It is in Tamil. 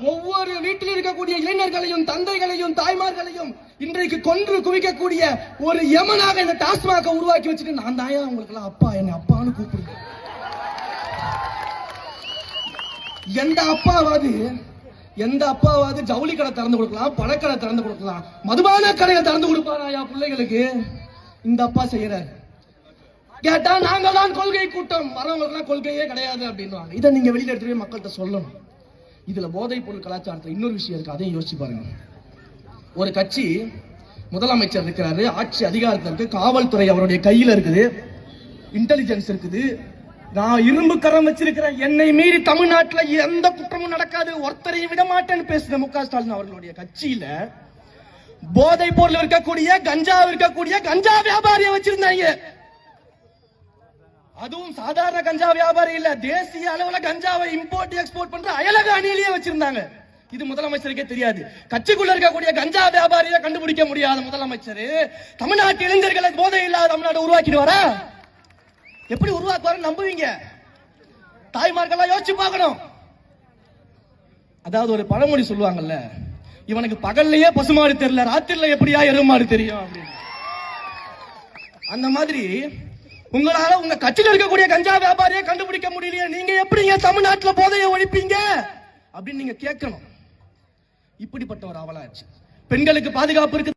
ஒவ்வொரு வீட்டில் இருக்கக்கூடிய இளைஞர்களையும் தந்தைகளையும் தாய்மார்களையும் இன்றைக்கு கொன்று குவிக்கக்கூடிய ஒரு யமனாக இந்த டாஸ்மாக உருவாக்கி வச்சுட்டு நான் தாயா உங்களுக்கு எல்லாம் அப்பா என்ன அப்பான்னு கூப்பிடுங்க. எந்த அப்பாவாது ஜவுளி கடை திறந்து கொடுக்கலாம், பழக்கடை திறந்து கொடுக்கலாம், மதுபான கடையை திறந்து கொடுப்பாராயா பிள்ளைகளுக்கு? இந்த அப்பா செய்யறாரு. கேட்டா நாங்க தான் கொள்கை கூட்டம், வரவங்களுக்கு எல்லாம் கொள்கையே கிடையாது அப்படின்வாங்க. இதை நீங்க வெளியில எடுத்துட்டு போய் மக்கள்கிட்ட சொல்லணும். இதுல போதைப் பொருள் கலாச்சாரத்துல இன்னொரு விஷயம் இருக்கு, அதையும் யோசிச்சு பாருங்க. ஒரு கட்சி முதலமைச்சர் இருக்கிறாரு, ஆட்சி அதிகாரத்தில் இருக்கு, காவல்துறை அவருடைய கையில இருக்குது, இன்டெலிஜென்ஸ் இருக்குது, நான் இரும்பு கரம் வச்சிருக்கிறேன், என்னை மீறி தமிழ்நாட்டில் எந்த குற்றமும் நடக்காது, ஒருத்தரையும் விட மாட்டேன்னு பேசுற மு.க. ஸ்டாலின் அவர்களுடைய கட்சியில போதைப் பொருள் இருக்கக்கூடிய கஞ்சா வியாபாரியை வச்சிருந்தாங்க. அதுவும் சாதாரண கஞ்சா வியாபாரி இல்ல, தேசிய அளவுல கஞ்சாவை இம்போர்ட் எக்ஸ்போர்ட் பண்ற அயலக அணியிலேயே வச்சிருந்தாங்க. இது முதலமைச்சருக்கே தெரியாது. கட்சிக்குள்ள இருக்கக்கூடிய கஞ்சா வியாபாரியை கண்டுபிடிக்க முடியாத முதலமைச்சர் தமிழ்நாட்டு இளைஞர்களை போதை இல்லாத தமிழ்நாடு உருவாக்கிடுவாரா? எப்படி உருவாக்குவாரு நம்புவீங்க? தாய்மார்கள்லாம் யோசிச்சு பார்க்கணும். அதாவது ஒரு பழமொழி சொல்லுவாங்கல்ல, இவனுக்கு பகல்லையே பசுமாடு தெரியல, ராத்திரில எப்படியா எருமாடு தெரியும் அப்படின்னு. அந்த மாதிரி உங்களால உங்க கட்சியில் இருக்கக்கூடிய கஞ்சா வியாபாரியை கண்டுபிடிக்க முடியலையே, நீங்க எப்படிங்க தமிழ்நாட்டில் போதையை ஒழிப்பீங்க அப்படின்னு நீங்க கேட்கணும். இப்படிப்பட்ட ஒரு அவலாச்சு. பெண்களுக்கு பாதுகாப்பு இருக்கு.